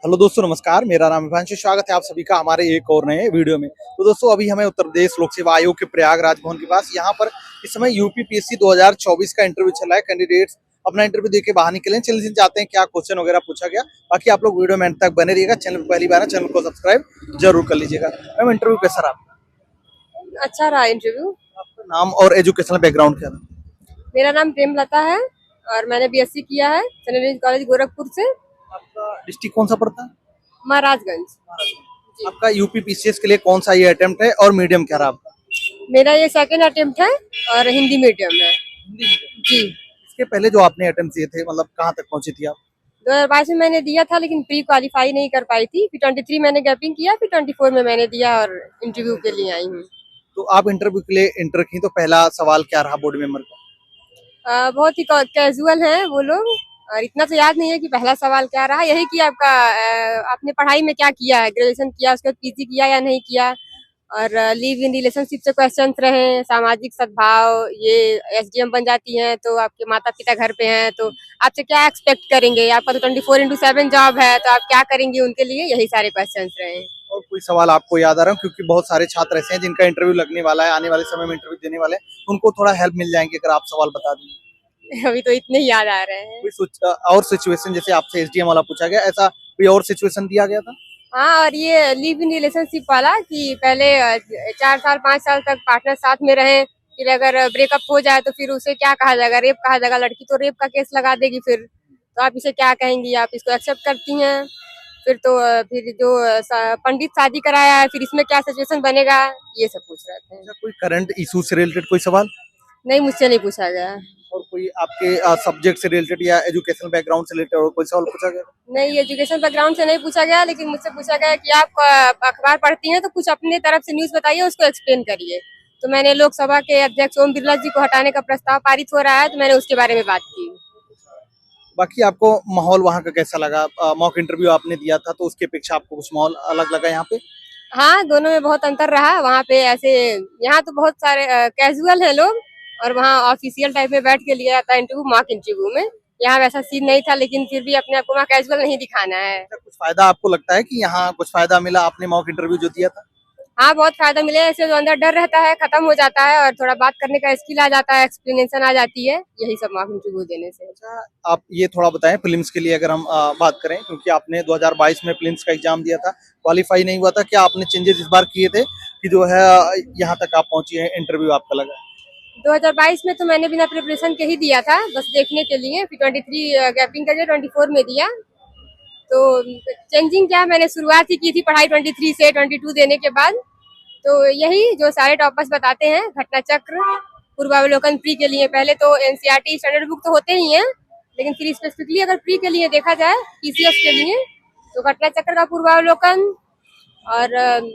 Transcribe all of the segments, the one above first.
Hello दोस्तों, नमस्कार। मेरा नाम हिमांशु। स्वागत है आप सभी का हमारे एक और नए वीडियो में। तो दोस्तों, अभी हमें उत्तर प्रदेश लोक सेवा आयोग के प्रयागराज भवन के पास यहाँ पर इस समय यूपीपीएससी 2024 का इंटरव्यू चल रहा है। कैंडिडेट्स अपना इंटरव्यू देके बाहर निकले। चलिए जाते हैं क्या क्वेश्चन वगैरह पूछा गया। बाकी आप लोग वीडियो में अंत तक बने रहिएगा। चैनल पहली बार है, चैनल को सब्सक्राइब जरूर कर लीजिएगा। मैम, इंटरव्यू कैसा रहा? अच्छा रहा इंटरव्यू। आपका नाम और एजुकेशनल बैकग्राउंड क्या था? मेरा नाम प्रेमलता है और मैंने बीएससी किया है सेंट कॉलेज गोरखपुर से, आपका डिस्ट्रिक्ट कौन सा पड़ता है? महाराजगंज। जी। आपका यूपीपीसीएस के लिए कौन सा ये अटेम्प्ट है और मीडियम क्या रहा आपका? मेरा ये सेकंड अटेम्प्ट है और हिंदी मीडियम है। हिंदी मीडियम। जी। इसके पहले जो आपने अटेम्प्ट दिए थे, मतलब कहाँ तक पहुंची थी आप? 2022 में मैंने दिया था लेकिन प्री क्वालिफाई नहीं कर पाई थी। फिर 23 मैंने गैपिंग किया, फिर 24 में मैंने दिया और इंटरव्यू के लिए आई हूँ। तो आप इंटरव्यू के लिए इंटर की, तो पहला सवाल क्या रहा बोर्ड मेंबर का? बहुत ही कैजुअल हैं वो लोग और इतना तो याद नहीं है कि पहला सवाल क्या रहा। यही कि आपका आपने पढ़ाई में क्या किया है, ग्रेजुएशन किया, उसके बाद पीजी किया या नहीं किया, और लिव इन रिलेशनशिप से क्वेश्चंस रहे, सामाजिक सद्भाव, ये एसडीएम बन जाती हैं तो आपके माता पिता घर पे हैं तो आपसे क्या एक्सपेक्ट करेंगे, आपका तो 24/7 जॉब है तो आप क्या करेंगे उनके लिए, यही सारे क्वेश्चंस रहे। और कोई सवाल आपको याद आ रहा है? क्योंकि बहुत सारे छात्र ऐसे हैं जिनका इंटरव्यू लगने वाला है, आने वाले समय में इंटरव्यू देने वाले हैं, उनको थोड़ा हेल्प मिल जाएंगे अगर आप सवाल बता दें। अभी तो इतने ही याद आ रहे हैं। और सिचुएशन, जैसे आपसे एसडीएम वाला पूछा गया, ऐसा कोई और सिचुएशन दिया गया था? हाँ, और ये लिव इन रिलेशनशिप वाला कि पहले 4 साल 5 साल तक पार्टनर साथ में रहे, फिर अगर ब्रेकअप हो जाए तो फिर उसे क्या कहा जाएगा, रेप कहा जाएगा। लड़की तो रेप का केस लगा देगी, फिर तो आप इसे क्या कहेंगी, आप इसको एक्सेप्ट करती हैं? फिर तो फिर जो पंडित शादी कराया है, फिर इसमें क्या सिचुएशन बनेगा, ये सब पूछ रहे थे। अच्छा, कोई करंट इशू से रिलेटेड कोई सवाल? नहीं, मुझसे नहीं पूछा गया। और कोई आपके सब्जेक्ट से रिलेटेड या एजुकेशनल बैकग्राउंड से रिलेटेड और कोई सवाल पूछा गया? नहीं, एजुकेशन बैकग्राउंड से नहीं पूछा गया, लेकिन मुझसे पूछा गया कि आप अखबार पढ़ती हैं तो कुछ अपने तरफ से न्यूज बताइए, उसको एक्सप्लेन करिए। तो मैंने लोकसभा के अध्यक्ष ओम बिरला जी को हटाने का प्रस्ताव पारित हो रहा है तो मैंने उसके बारे में बात की। बाकी आपको माहौल वहाँ का कैसा लगा? मॉक इंटरव्यू आपने दिया था तो उसकी अपेक्षा आपको कुछ माहौल अलग लगा यहाँ पे? हाँ, दोनों में बहुत अंतर रहा। वहाँ पे ऐसे, यहाँ तो बहुत सारे कैजुअल है लोग और वहाँ ऑफिशियल टाइप में बैठ के लिया जाता है इंटरव्यू, मॉक इंटरव्यू में। यहाँ वैसा सीन नहीं था, लेकिन फिर भी अपने आप को वहाँ कैजुअल नहीं दिखाना है। कुछ फायदा आपको लगता है कि यहाँ कुछ फायदा मिला आपने मॉक इंटरव्यू जो दिया था? हाँ, बहुत फायदा मिले। ऐसे जो अंदर डर रहता है खत्म हो जाता है और थोड़ा बात करने का स्किल आ जाता है, एक्सप्लेनेशन आ जाती है, यही सब मॉक इंटरव्यू देने से। अच्छा, आप ये थोड़ा बताएं प्रीलिम्स के लिए अगर हम बात करें, क्योंकि आपने 2022 में प्रीलिम्स का एग्जाम दिया था, क्वालिफाई नहीं हुआ था, क्या आपने चेंजेस इस बार किए थे कि जो है यहाँ तक आप पहुंची हैं, इंटरव्यू आपका लगा? 2022 में तो मैंने बिना प्रिपरेशन के ही दिया था, बस देखने के लिए। फिर 23 गैपिंग करके 24 में दिया। तो चेंजिंग क्या, मैंने शुरुआत ही की थी पढ़ाई 23 से 22 देने के बाद। तो यही जो सारे टॉपर्स बताते हैं, घटना चक्र, पूर्वावलोकन प्री के लिए पहले तो एनसीईआरटी स्टैंडर्ड बुक तो होते ही हैं, लेकिन फिर स्पेसिफिकली अगर प्री के लिए देखा जाए, पीसीएस के लिए, तो घटना चक्र का पूर्वावलोकन और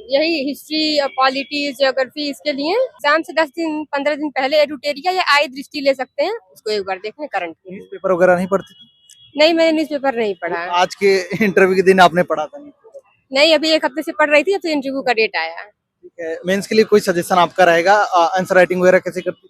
यही हिस्ट्री, पॉलिटी, ज्योग्राफी, इसके लिए एग्जाम से 10 दिन 15 दिन पहले एडुटेरिया या आई दृष्टि ले सकते हैं, उसको एक बार देखें करंट में। पेपर वगैरह नहीं पढ़ती थी? नहीं, मैंने न्यूज़पेपर नहीं पढ़ा। आज के इंटरव्यू के दिन आपने पढ़ा था? नहीं, अभी 1 हफ्ते से पढ़ रही थी, अब तो इंटरव्यू का डेट आया। ठीक है। मेंस के लिए कोई सजेशन आपका रहेगा? आंसर राइटिंग वगैरह कैसे करती?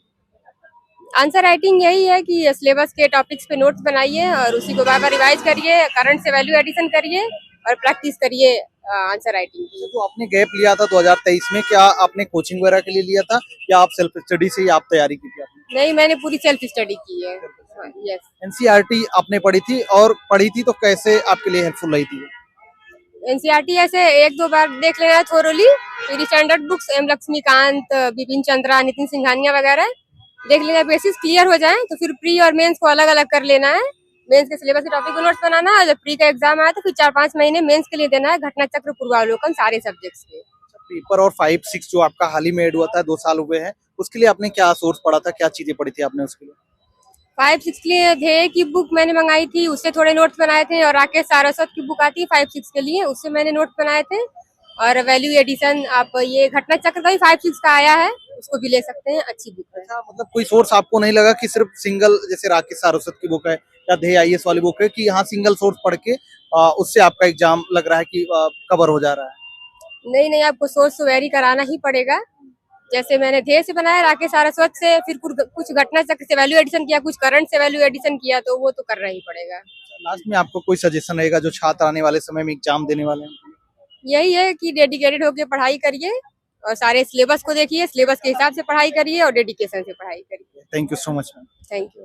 आंसर राइटिंग यही है कि सिलेबस के टॉपिक्स पे नोट्स बनाइए और उसी को बार बार रिवाइज करिए, करंट से वैल्यू एडिशन करिए और प्रैक्टिस करिए आंसर राइटिंग की। तो आपने गैप लिया था 2023 में, क्या आपने कोचिंग वगैरह के लिए लिया था या आप सेल्फ स्टडी से ही आप तैयारी की थी आपने? नहीं, मैंने पूरी सेल्फ स्टडी की है। यस। एनसीईआरटी आपने पढ़ी थी, और पढ़ी थी तो कैसे आपके लिए हेल्पफुल रही थी? एनसीईआरटी ऐसे 1-2 बार देख लेना है थोरोली, फिर standard books M Laxmikant, Bipin Chandra, Nitin Singhania वगैरह देख लेना, बेसिस क्लियर हो जाए तो फिर प्री और मेंस को अलग अलग कर लेना है। मेंस के सिलेबस के टॉपिक को नोट्स बनाना है, जब प्री का एग्जाम आया तो फिर 4-5 महीने मेंस के लिए देना है, घटना चक्र, पूर्वावलोकन, सारे सब्जेक्ट्स के। पेपर और 5-6 जो आपका हाल ही में ऐड हुआ था, 2 साल हुए हैं, उसके लिए आपने क्या सोर्स पढ़ा था, क्या चीजें पढ़ी थी आपने उसके लिए? 5-6 के लिए ध्येय की बुक मैंने मंगाई थी, उससे थोड़े नोट्स बनाए थे, और राकेश सारस्वत की बुक आती है 5-6 के लिए, उससे मैंने नोट्स बनाए थे। और वैल्यू एडिशन, आप ये घटना चक्र का भी 5-6 का आया है, उसको भी ले सकते हैं, अच्छी बुक है। अच्छा, मतलब कोई सोर्स आपको नहीं लगा कि सिर्फ सिंगल, जैसे राकेश सारस्वत की बुक है या ध्येय आईएएस वाली बुक है, कि यहाँ सिंगल सोर्स पढ़ के उससे आपका एग्जाम लग रहा है कि कवर हो जा रहा है? नहीं नहीं, आपको सोर्स तो वेरी कराना ही पड़ेगा। जैसे मैंने ध्येय से बनाया, राकेश सारस्वत से, फिर कुछ घटना चक्र से वैल्यू एडिशन किया, कुछ करंट से वैल्यू एडिशन किया, तो वो तो करना ही पड़ेगा। लास्ट में आपको कोई सजेशन रहेगा जो छात्र आने वाले समय में एग्जाम देने वाले हैं? यही है कि डेडिकेटेड होकर पढ़ाई करिए और सारे सिलेबस को देखिए, सिलेबस के हिसाब से पढ़ाई करिए और डेडिकेशन से पढ़ाई करिए। Thank you so much ma'am. Thank you.